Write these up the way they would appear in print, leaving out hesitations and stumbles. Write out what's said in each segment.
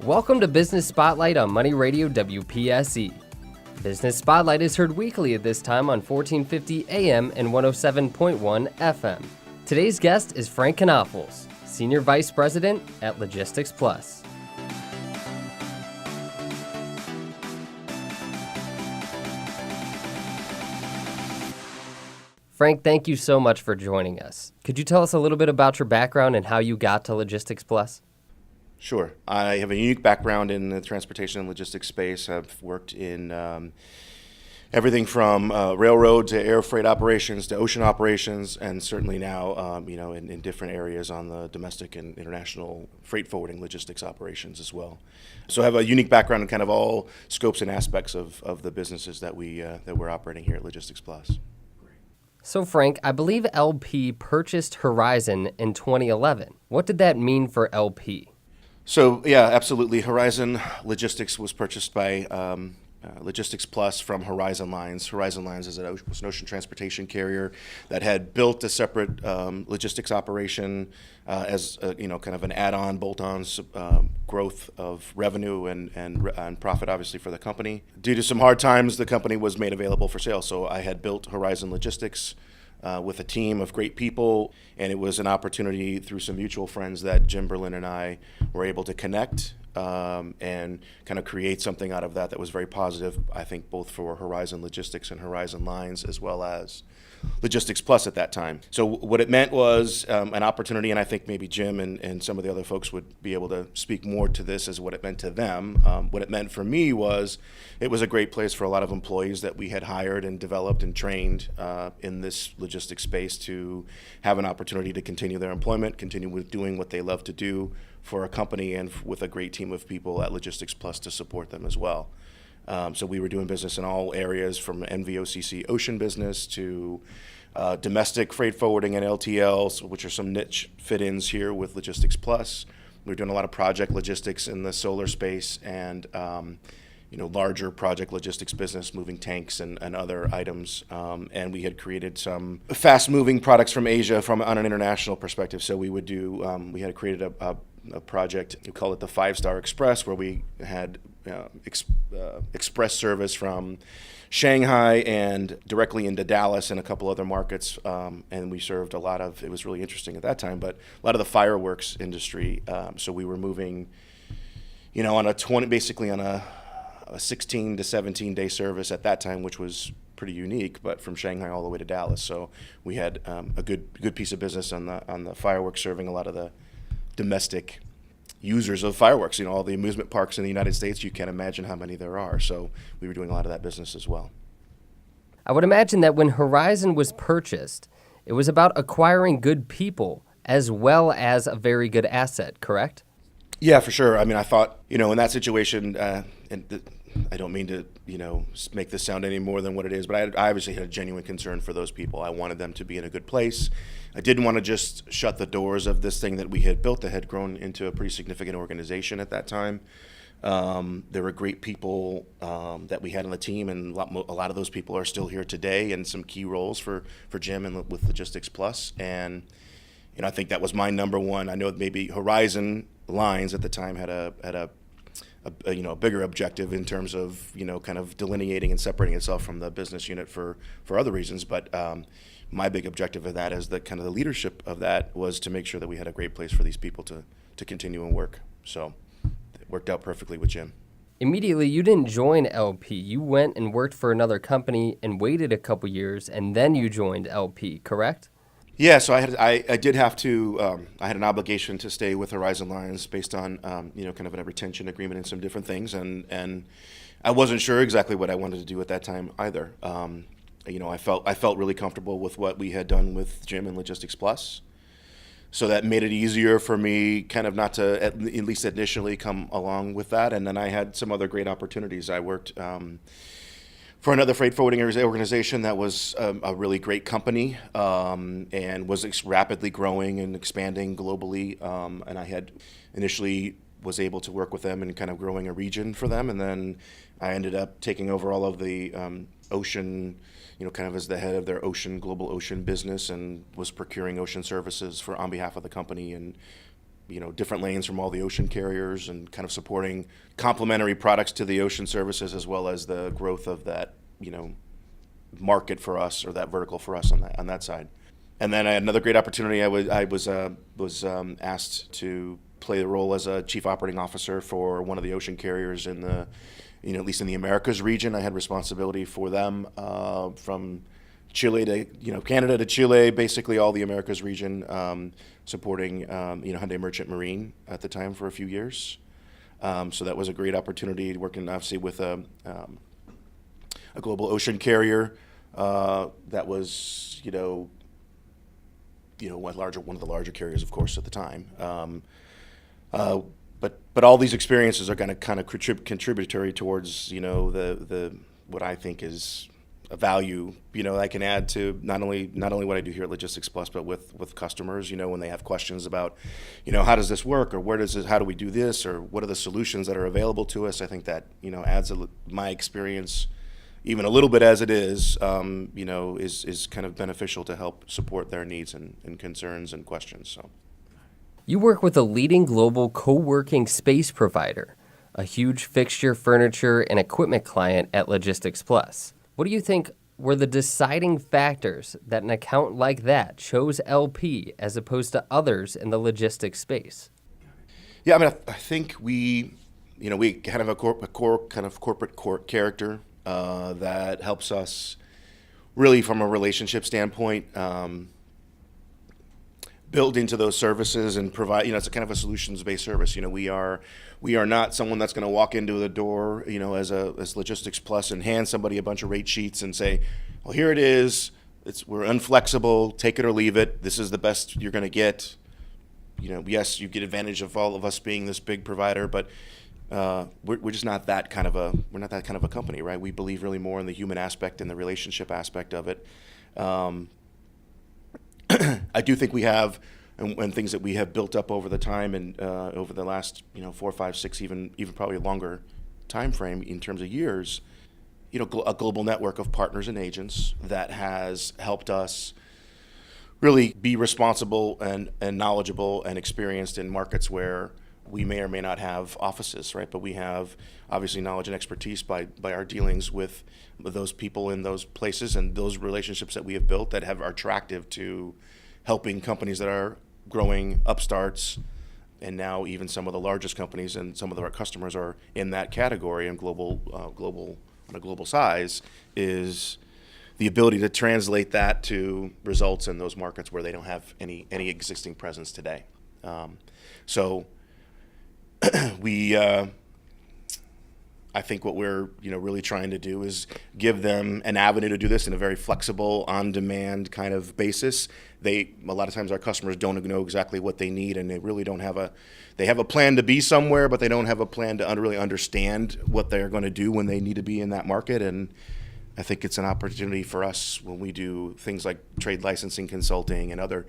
Welcome to Business Spotlight on Money Radio WPSE. Business Spotlight is heard weekly at this time on 1450 AM and 107.1 FM. Today's guest is Frank Knafelz, Senior Vice President at Logistics Plus. Frank, thank you so much for joining us. Could you tell us a little bit about your background and how you got to Logistics Plus? Sure. I have a unique background in the transportation and logistics space. I've worked in everything from railroad to air freight operations to ocean operations, and certainly now, in different areas on the domestic and international freight forwarding logistics operations as well. So I have a unique background in kind of all scopes and aspects of the businesses that we're operating here at Logistics Plus. So Frank, I believe LP purchased Horizon in 2011. What did that mean for LP? So yeah, absolutely. Horizon Logistics was purchased by Logistics Plus from Horizon Lines. Horizon Lines was an ocean transportation carrier that had built a separate logistics operation as kind of an add-on, bolt-on growth of revenue and profit, obviously, for the company. Due to some hard times, the company was made available for sale. So I had built Horizon Logistics with a team of great people, and it was an opportunity through some mutual friends that Jim Berlin and I were able to connect and kind of create something out of that was very positive, I think, both for Horizon Logistics and Horizon Lines, as well as Logistics Plus at that time. So what it meant was an opportunity, and I think maybe Jim and some of the other folks would be able to speak more to this as what it meant to them. What it meant for me was it was a great place for a lot of employees that we had hired and developed and trained in this logistics space to have an opportunity to continue their employment, continue with doing what they love to do for a company, and with a great team of people at Logistics Plus to support them as well. So we were doing business in all areas, from NVOCC ocean business to domestic freight forwarding and LTLs, which are some niche fit-ins here with Logistics Plus. We were doing a lot of project logistics in the solar space and larger project logistics business, moving tanks and other items. And we had created some fast-moving products from Asia on an international perspective. So we would do, we had created a project, we call it the 5-Star Express, where we had express service from Shanghai and directly into Dallas and a couple other markets, and we served a lot of, it was really interesting at that time, but a lot of the fireworks industry. So we were moving, on a 16 to 17 day service at that time, which was pretty unique, but from Shanghai all the way to Dallas. So we had a good piece of business on the fireworks, serving a lot of the domestic users of fireworks. All the amusement parks in the United States, you can't imagine how many there are. So we were doing a lot of that business as well. I would imagine that when Horizon was purchased, it was about acquiring good people as well as a very good asset, correct? Yeah, for sure. I mean, I thought, in that situation, I don't mean to, make this sound any more than what it is, but I obviously had a genuine concern for those people. I wanted them to be in a good place. I didn't want to just shut the doors of this thing that we had built that had grown into a pretty significant organization at that time. There were great people that we had on the team, and a lot of those people are still here today in some key roles for Jim and with Logistics Plus. And I think that was my number one. I know maybe Horizon Lines at the time had a bigger objective in terms of kind of delineating and separating itself from the business unit for other reasons. But my big objective of that, as the kind of the leadership of that, was to make sure that we had a great place for these people to continue and work. So it worked out perfectly with Jim. Immediately, you didn't join LP. You went and worked for another company and waited a couple years, and then you joined LP, correct? Yeah, so I did have to. I had an obligation to stay with Horizon Lines based on kind of a retention agreement and some different things, and I wasn't sure exactly what I wanted to do at that time either. I felt really comfortable with what we had done with Jim and Logistics Plus, so that made it easier for me kind of not to at least initially come along with that. And then I had some other great opportunities. I worked for another freight forwarding organization that was a really great company and was rapidly growing and expanding globally. And I had initially was able to work with them and kind of growing a region for them. And then I ended up taking over all of the ocean, kind of as the head of their global ocean business, and was procuring ocean services on behalf of the company and different lanes from all the ocean carriers and kind of supporting complementary products to the ocean services, as well as the growth of that, market for us, or that vertical for us on that side. And then I had another great opportunity. I was asked to play the role as a chief operating officer for one of the ocean carriers in the, at least in the Americas region. I had responsibility for them from Chile to, Canada to Chile, basically all the Americas region, supporting, Hyundai Merchant Marine at the time for a few years. So that was a great opportunity, working obviously with a global ocean carrier that was, one of the larger carriers, of course, at the time. But all these experiences are going to kind of contributory towards, the what I think is a value, I can add to not only what I do here at Logistics Plus, but with customers, when they have questions about, how does this work, or how do we do this, or what are the solutions that are available to us. I think that, adds my experience, even a little bit as it is, is kind of beneficial to help support their needs and concerns and questions. So, you work with a leading global co-working space provider, a huge fixture, furniture, and equipment client at Logistics Plus. What do you think were the deciding factors that an account like that chose LP as opposed to others in the logistics space? Yeah, I think we kind of a core kind of corporate character that helps us really from a relationship standpoint build into those services and provide, it's a kind of a solutions-based service. We are not someone that's going to walk into the door, as Logistics Plus and hand somebody a bunch of rate sheets and say, well, here it is. We're inflexible. Take it or leave it. This is the best you're going to get. Yes, you get advantage of all of us being this big provider, but we're just not that kind of a company, right? We believe really more in the human aspect and the relationship aspect of it. I do think we have, and things that we have built up over the time and over the last 4, 5, 6, even probably a longer time frame in terms of years, a global network of partners and agents that has helped us really be responsible and knowledgeable and experienced in markets where we may or may not have offices, right? But we have obviously knowledge and expertise by our dealings with those people in those places and those relationships that we have built that are attractive to helping companies that are growing, upstarts, and now even some of the largest companies and some of our customers are in that category and global on a global size, is the ability to translate that to results in those markets where they don't have any existing presence today. So I think what we're really trying to do is give them an avenue to do this in a very flexible, on-demand kind of basis. A lot of times our customers don't know exactly what they need, and they really don't have they have a plan to be somewhere, but they don't have a plan to really understand what they're going to do when they need to be in that market. And I think it's an opportunity for us when we do things like trade licensing consulting and other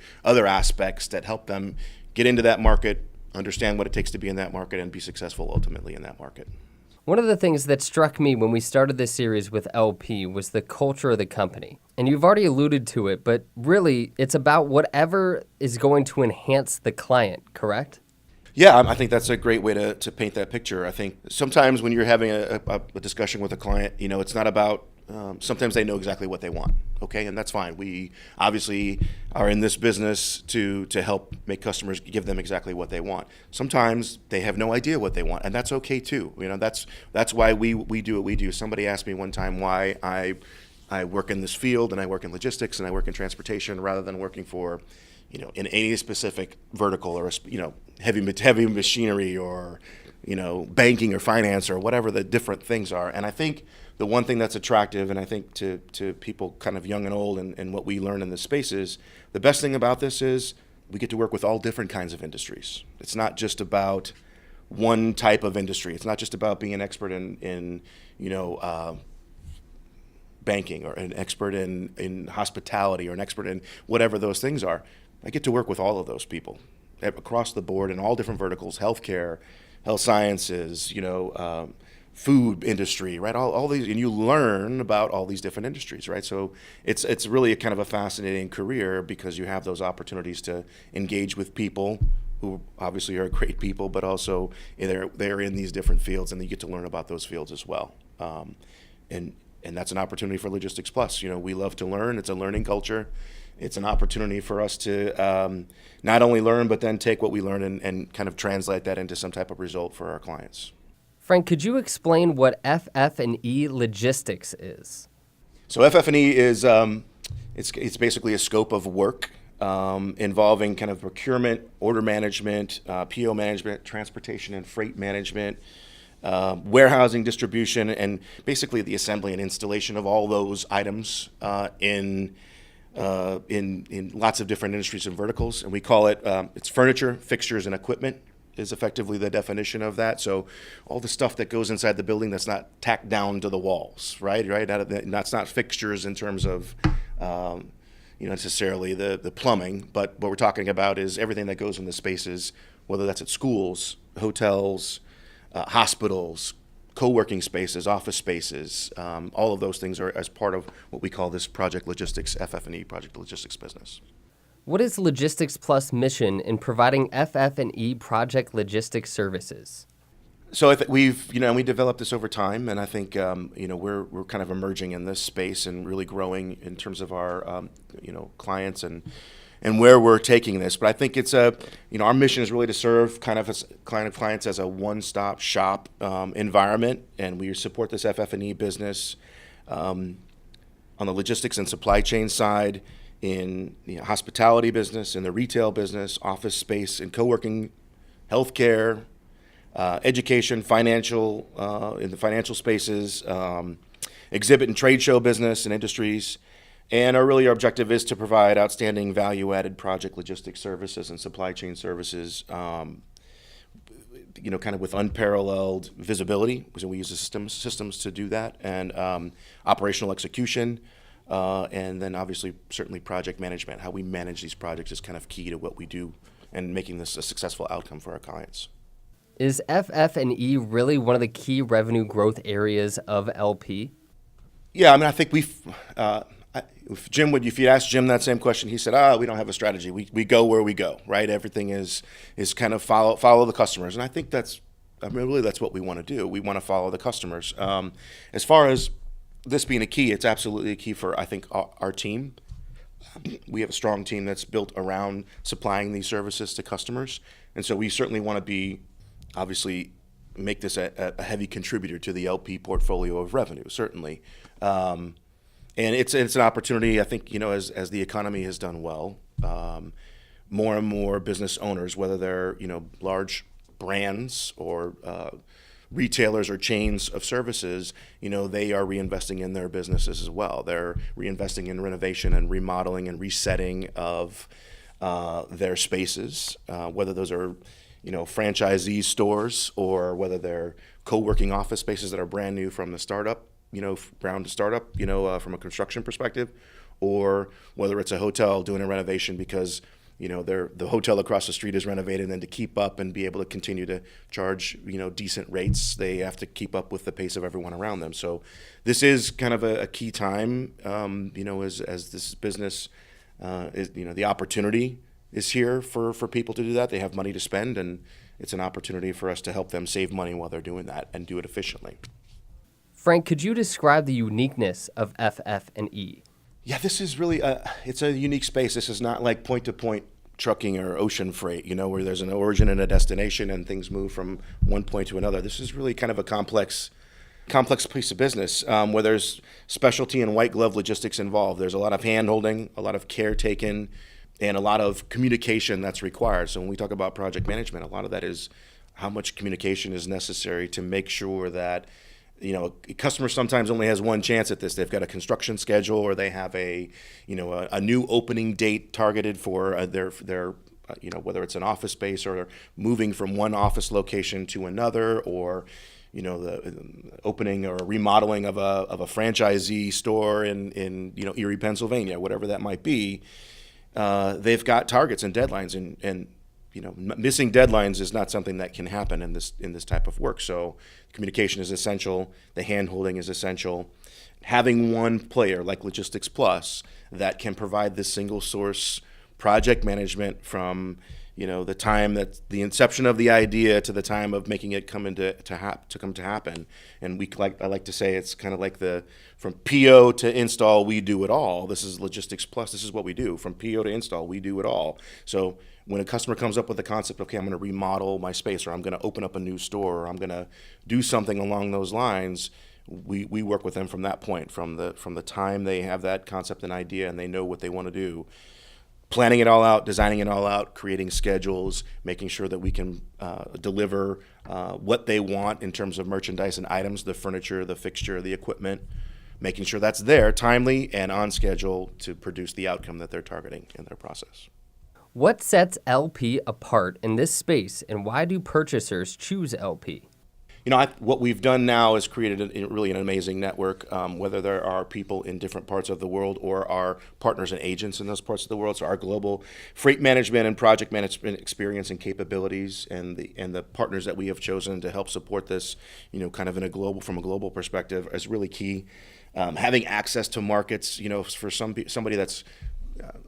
aspects that help them get into that market, understand what it takes to be in that market, and be successful ultimately in that market. One of the things that struck me when we started this series with LP was the culture of the company. And you've already alluded to it, but really it's about whatever is going to enhance the client, correct? Yeah, I think that's a great way to paint that picture. I think sometimes when you're having a discussion with a client, it's not about, sometimes they know exactly what they want, okay? And that's fine. We obviously are in this business to help make customers give them exactly what they want. Sometimes they have no idea what they want, and that's okay too. That's why we do what we do. Somebody asked me one time why I work in this field, and I work in logistics, and I work in transportation, rather than working for, in any specific vertical or, heavy machinery or, banking or finance or whatever the different things are. And I think the one thing that's attractive, and I think to people kind of young and old and what we learn in this space is, the best thing about this is we get to work with all different kinds of industries. It's not just about one type of industry. It's not just about being an expert in banking, or an expert in hospitality, or an expert in whatever those things are. I get to work with all of those people across the board in all different verticals: healthcare, health sciences, food industry, right? All these, and you learn about all these different industries, right? So it's really a kind of a fascinating career because you have those opportunities to engage with people who obviously are great people, but also they're in these different fields, and you get to learn about those fields as well. And that's an opportunity for Logistics Plus. We love to learn. It's a learning culture. It's an opportunity for us to not only learn, but then take what we learn and kind of translate that into some type of result for our clients. Frank, could you explain what FF&E Logistics is? So FF&E is it's basically a scope of work involving kind of procurement, order management, PO management, transportation and freight management, warehousing, distribution, and basically the assembly and installation of all those items in lots of different industries and verticals. And we call it it's furniture, fixtures, and equipment is effectively the definition of that. So all the stuff that goes inside the building that's not tacked down to the walls, right? That's not fixtures in terms of necessarily the plumbing, but what we're talking about is everything that goes in the spaces, whether that's at schools, hotels, hospitals, co-working spaces, office spaces. All of those things are as part of what we call this Project Logistics, FF&E, Project Logistics business. What is Logistics Plus' mission in providing FF&E project logistics services? So we developed this over time, and I think we're kind of emerging in this space and really growing in terms of our clients and where we're taking this. But I think it's our mission is really to serve kind of clients as a one-stop shop environment, and we support this FF&E business on the logistics and supply chain side, in the hospitality business, in the retail business, office space, and co-working, healthcare, education, financial, in the financial spaces, exhibit and trade show business and industries. And our objective is to provide outstanding value-added project logistics services and supply chain services, kind of with unparalleled visibility, because we use the systems to do that, and operational execution. And then obviously, certainly project management. How we manage these projects is kind of key to what we do and making this a successful outcome for our clients. Is FF&E really one of the key revenue growth areas of LP? Yeah, I think if you ask Jim that same question, he said, we don't have a strategy. We go where we go, right? Everything is kind of follow the customers. And I think that's what we want to do. We want to follow the customers. As far as this being a key, it's absolutely a key for, I think, our team. We have a strong team that's built around supplying these services to customers. And so we certainly want to obviously make this a heavy contributor to the LP portfolio of revenue, certainly. And it's an opportunity, I think, as the economy has done well, more and more business owners, whether they're, large brands or retailers or chains of services, they are reinvesting in their businesses as well. They're reinvesting in renovation and remodeling and resetting of their spaces, whether those are, franchisee stores or whether they're co-working office spaces that are brand new from the startup, ground to startup, from a construction perspective, or whether it's a hotel doing a renovation because the hotel across the street is renovated, and then to keep up and be able to continue to charge, decent rates, they have to keep up with the pace of everyone around them. So this is kind of a key time, as this business is, the opportunity is here for people to do that. They have money to spend, and it's an opportunity for us to help them save money while they're doing that and do it efficiently. Frank, could you describe the uniqueness of FF&E? Yeah, this is really it's a unique space. This is not like point-to-point trucking or ocean freight, where there's an origin and a destination and things move from one point to another. This is really kind of a complex piece of business where there's specialty and white glove logistics involved. There's a lot of hand-holding, a lot of care taken, and a lot of communication that's required. So when we talk about project management, a lot of that is how much communication is necessary to make sure that a customer sometimes only has one chance at this. They've got a construction schedule, or they have a new opening date targeted for their whether it's an office space or moving from one office location to another, or the opening or remodeling of a franchisee store in Erie, Pennsylvania, whatever that might be. They've got targets and deadlines, and missing deadlines is not something that can happen in this type of work. So communication is essential. The hand-holding is essential. Having one player like Logistics Plus that can provide this single source project management from the time that the inception of the idea to the time of making it come to happen. And I like to say it's kind of like from PO to install, we do it all. This is Logistics Plus. This is what we do. From PO to install, we do it all. So when a customer comes up with the concept, okay, I'm going to remodel my space, or I'm going to open up a new store, or I'm going to do something along those lines, we work with them from that point, from the time they have that concept and idea and they know what they want to do. Planning it all out, designing it all out, creating schedules, making sure that we can deliver what they want in terms of merchandise and items, the furniture, the fixture, the equipment, making sure that's there, timely and on schedule to produce the outcome that they're targeting in their process. What sets LP apart in this space, and why do purchasers choose LP? What we've done now is created really an amazing network, whether there are people in different parts of the world or our partners and agents in those parts of the world. So our global freight management and project management experience and capabilities, and the partners that we have chosen to help support this, kind of from a global perspective, is really key. Having access to markets, for somebody that's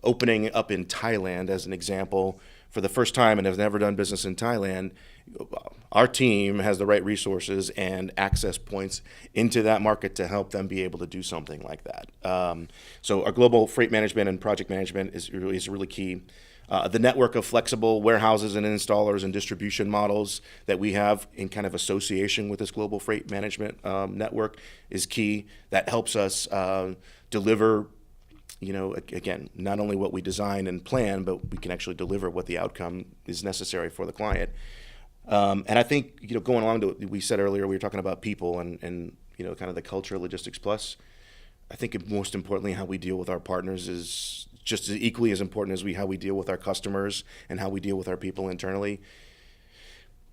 opening up in Thailand, as an example, for the first time and has never done business in Thailand, our team has the right resources and access points into that market to help them be able to do something like that. So our global freight management and project management is really key. The network of flexible warehouses and installers and distribution models that we have in kind of association with this global freight management network is key. That helps us deliver, again, not only what we design and plan, but we can actually deliver what the outcome is necessary for the client. And I think, going along to what we said earlier, we were talking about people and kind of the culture of Logistics Plus. I think most importantly, how we deal with our partners is just as equally as important as how we deal with our customers and how we deal with our people internally.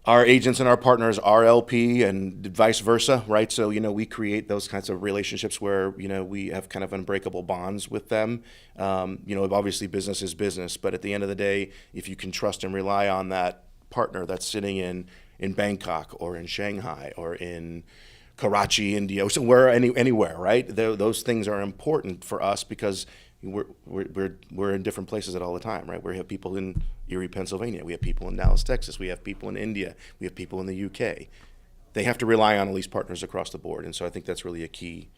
Our agents and our partners are LP and vice versa, right? So, we create those kinds of relationships where, we have kind of unbreakable bonds with them. Obviously business is business, but at the end of the day, if you can trust and rely on that partner that's sitting in Bangkok or in Shanghai or in Karachi, India, somewhere, anywhere, right? Those things are important for us because we're in different places at all the time, right? We have people in Erie, Pennsylvania. We have people in Dallas, Texas. We have people in India. We have people in the UK. They have to rely on at least partners across the board, and so I think that's really a key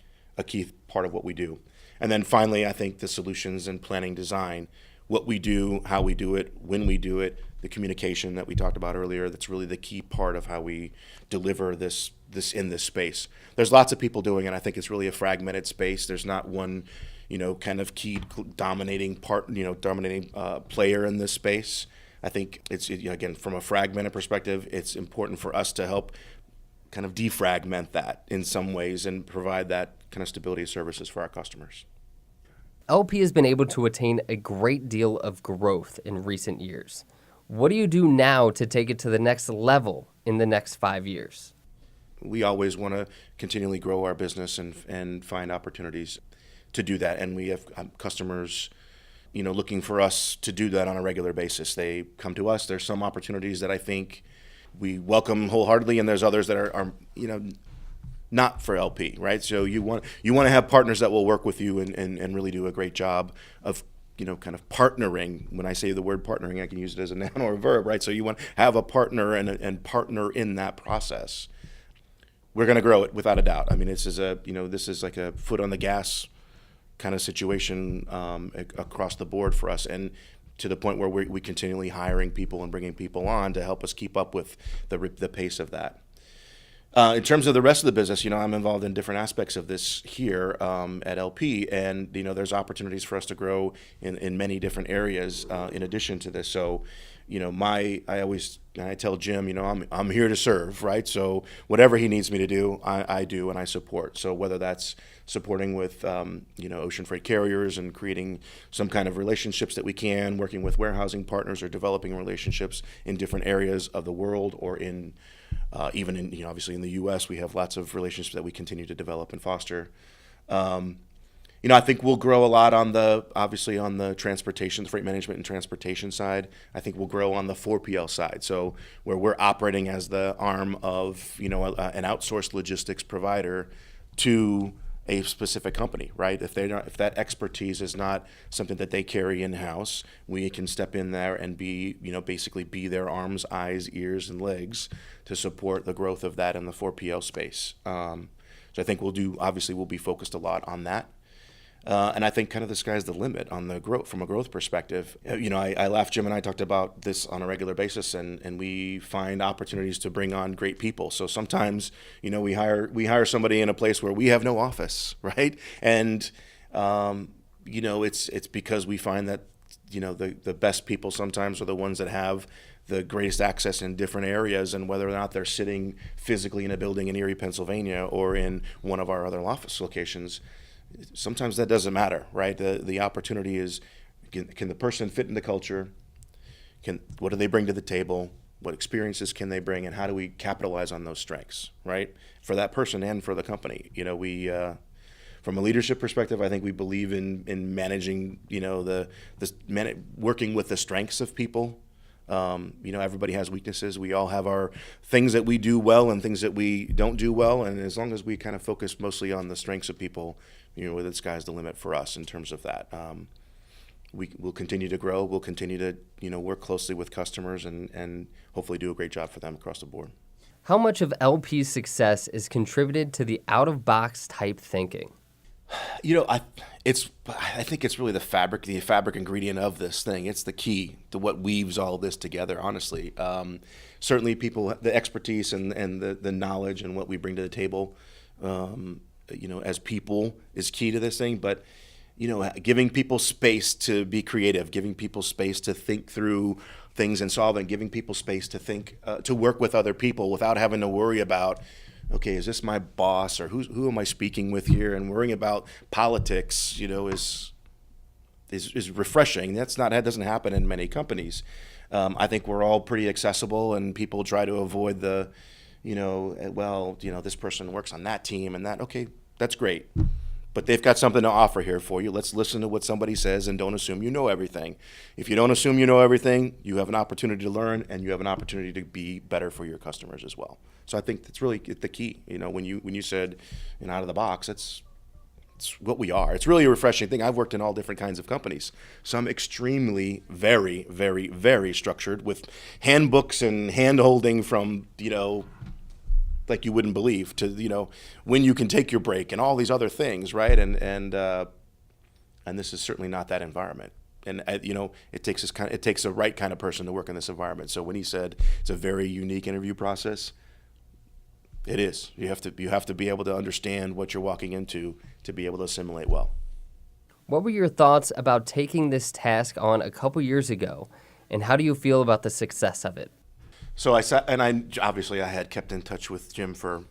part of what we do. And then finally, I think the solutions and planning design, what we do, how we do it, when we do it, the communication that we talked about earlier, that's really the key part of how we deliver this in this space. There's lots of people doing it. I think it's really a fragmented space. There's not one, kind of key dominating player in this space. I think it's, again, from a fragmented perspective, it's important for us to help kind of defragment that in some ways and provide that kind of stability of services for our customers. LP has been able to attain a great deal of growth in recent years. What do you do now to take it to the next level in the next 5 years? We always want to continually grow our business and find opportunities to do that. And we have customers, looking for us to do that on a regular basis. They come to us. There's some opportunities that I think we welcome wholeheartedly, and there's others that are not for LP, right? So you want to have partners that will work with you and really do a great job of kind of partnering. When I say the word partnering, I can use it as a noun or a verb, right? So you want to have a partner and partner in that process. We're going to grow it without a doubt. I mean, this is like a foot on the gas kind of situation across the board for us, and to the point where we continually hiring people and bringing people on to help us keep up with the pace of that. In terms of the rest of the business, I'm involved in different aspects of this here at LP, and there's opportunities for us to grow in many different areas in addition to this. So, I tell Jim, I'm here to serve, right? So whatever he needs me to do, I do and I support. So whether that's supporting with ocean freight carriers and creating some kind of relationships that we can, working with warehousing partners or developing relationships in different areas of the world, or in even in obviously in the U.S. we have lots of relationships that we continue to develop and foster. I think we'll grow a lot on the transportation, the freight management and transportation side. I think we'll grow on the 4PL side. So where we're operating as the arm of, an outsourced logistics provider to a specific company, right? If that expertise is not something that they carry in house, we can step in there and basically be their arms, eyes, ears, and legs to support the growth of that in the 4PL space. So I think we'll be focused a lot on that. And I think kind of the sky's the limit on the growth from a growth perspective. I laugh. Jim and I talked about this on a regular basis, and we find opportunities to bring on great people. So sometimes, we hire somebody in a place where we have no office, right? And it's because we find that the best people sometimes are the ones that have the greatest access in different areas, and whether or not they're sitting physically in a building in Erie, Pennsylvania, or in one of our other office locations. Sometimes that doesn't matter, right? The opportunity is, can the person fit in the culture? What do they bring to the table? What experiences can they bring, and how do we capitalize on those strengths, right? For that person and for the company. We from a leadership perspective, I think we believe in managing, working with the strengths of people. Everybody has weaknesses. We all have our things that we do well and things that we don't do well. And as long as we kind of focus mostly on the strengths of people, the sky's the limit for us in terms of that. We'll continue to grow. We'll continue to, work closely with customers and hopefully do a great job for them across the board. How much of LP's success is contributed to the out-of-box type thinking? I think it's really the fabric ingredient of this thing. It's the key to what weaves all this together, honestly. Certainly people, the expertise and the knowledge and what we bring to the table, as people is key to this thing. But, giving people space to be creative, giving people space to think through things and solve, and giving people space to think, to work with other people without having to worry about, okay, is this my boss, or who am I speaking with here? And worrying about politics, is refreshing. That doesn't happen in many companies. I think we're all pretty accessible, and people try to avoid the, this person works on that team and that. Okay, that's great, but they've got something to offer here for you. Let's listen to what somebody says and don't assume you know everything. If you don't assume you know everything, you have an opportunity to learn, and you have an opportunity to be better for your customers as well. So I think that's really the key. When you said, out of the box, it's what we are. It's really a refreshing thing. I've worked in all different kinds of companies. Some extremely, very, very, very structured with handbooks and hand-holding from, like you wouldn't believe, to, when you can take your break and all these other things, right? And this is certainly not that environment. And it takes the right kind of person to work in this environment. So when he said it's a very unique interview process, it is. You have to be able to understand what you're walking into to be able to assimilate well. What were your thoughts about taking this task on a couple years ago, and how do you feel about the success of it? So I had kept in touch with Jim for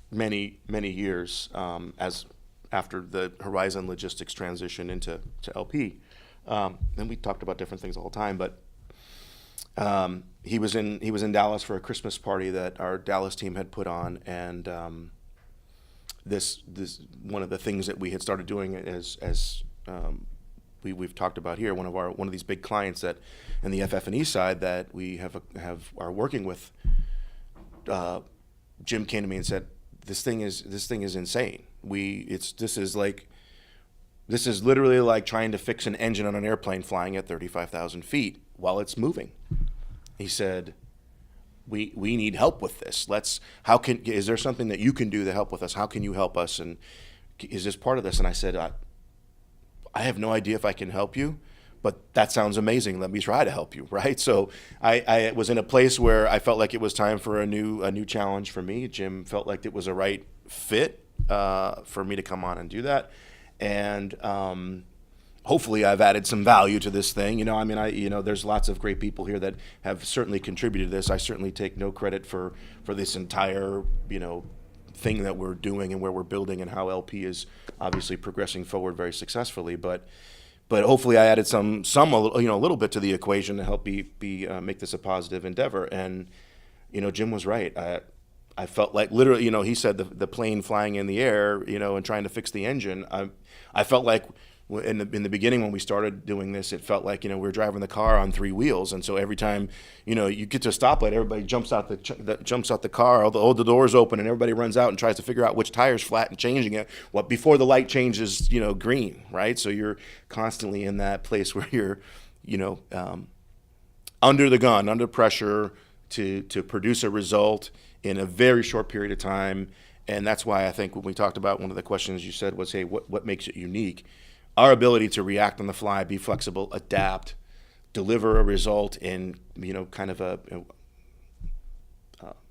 many, many years as after the Horizon Logistics transition to LP. And we talked about different things all the time, but he was in Dallas for a Christmas party that our Dallas team had put on, and this one of the things that we had started doing as we've talked about here, one of these big clients that in the FF&E side that we are working with. Jim came to me and said, "This thing is insane. This is literally like trying to fix an engine on an airplane flying at 35,000 feet while it's moving." He said, we need help with this. Is there something that you can do to help with us? How can you help us? And is this part of this? And I said, I have no idea if I can help you, but that sounds amazing. Let me try to help you, right? So I was in a place where I felt like it was time for a new challenge for me. Jim felt like it was a right fit for me to come on and do that. And hopefully I've added some value to this thing. There's lots of great people here that have certainly contributed to this. I certainly take no credit for this entire, thing that we're doing and where we're building and how LP is obviously progressing forward very successfully. But hopefully I added some a little bit to the equation to help make this a positive endeavor. And, Jim was right. I felt like literally, he said the plane flying in the air, and trying to fix the engine. I felt like in the beginning when we started doing this, it felt like, we were driving the car on three wheels, and so every time, you get to a stoplight, everybody jumps out the car, the door's open, and everybody runs out and tries to figure out which tire's flat and changing it before the light changes, green, right? So you're constantly in that place where you're, under the gun, under pressure to produce a result in a very short period of time. And that's why I think when we talked about, one of the questions you said was, hey, what makes it unique? Our ability to react on the fly, be flexible, adapt, deliver a result in, kind of a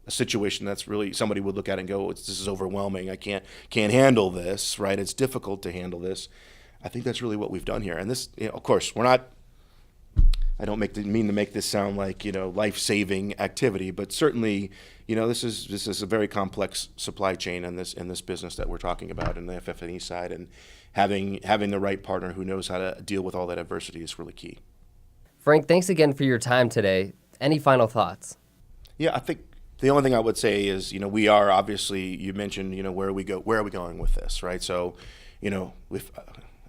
situation that's really, somebody would look at it and go, this is overwhelming. I can't handle this, right? It's difficult to handle this. I think that's really what we've done here. And this, of course, I don't mean to make this sound like, life-saving activity, but certainly, this is a very complex supply chain in this business that we're talking about in the FF&E side, and having the right partner who knows how to deal with all that adversity is really key. Frank, thanks again for your time today. Any final thoughts? Yeah, I think the only thing I would say is, we are obviously, you mentioned, where are we going with this, right? So, if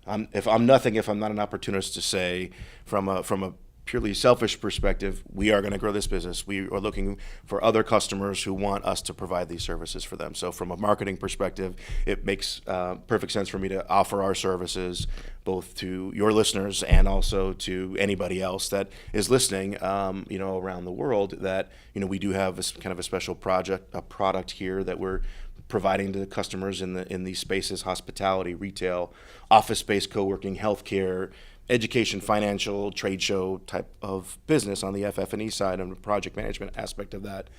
I'm not an opportunist to say from a purely selfish perspective, we are going to grow this business. We are looking for other customers who want us to provide these services for them. So from a marketing perspective, it makes perfect sense for me to offer our services both to your listeners and also to anybody else that is listening, around the world, that, we do have kind of a special product here that we're providing to customers in these spaces: hospitality, retail, office space, co-working, healthcare, education, financial, trade show type of business on the FF&E side and the project management aspect of that.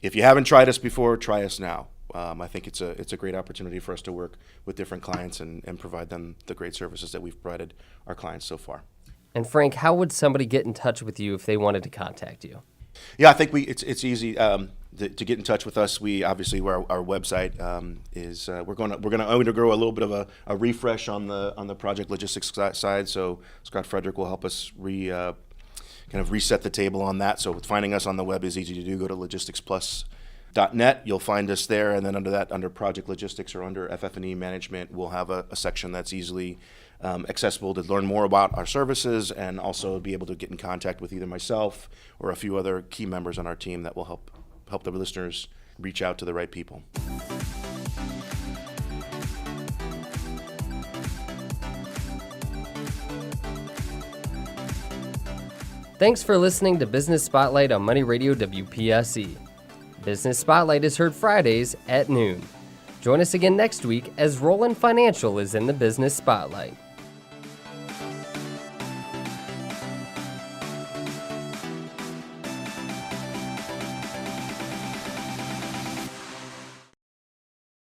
If you haven't tried us before, try us now. I think it's a great opportunity for us to work with different clients and provide them the great services that we've provided our clients so far. And Frank, how would somebody get in touch with you if they wanted to contact you? Yeah, I think it's easy to get in touch with us. We obviously, our website is we're going to undergo a little bit of a refresh on the project logistics side. So Scott Frederick will help us kind of reset the table on that. So finding us on the web is easy to do. Go to logisticsplus.net. You'll find us there, and then under project logistics or under FF&E management, we'll have a section that's easily accessible to learn more about our services, and also be able to get in contact with either myself or a few other key members on our team that will help the listeners reach out to the right people. Thanks for listening to Business Spotlight on Money Radio WPSE. Business Spotlight is heard Fridays at noon. Join us again next week as Roland Financial is in the Business Spotlight.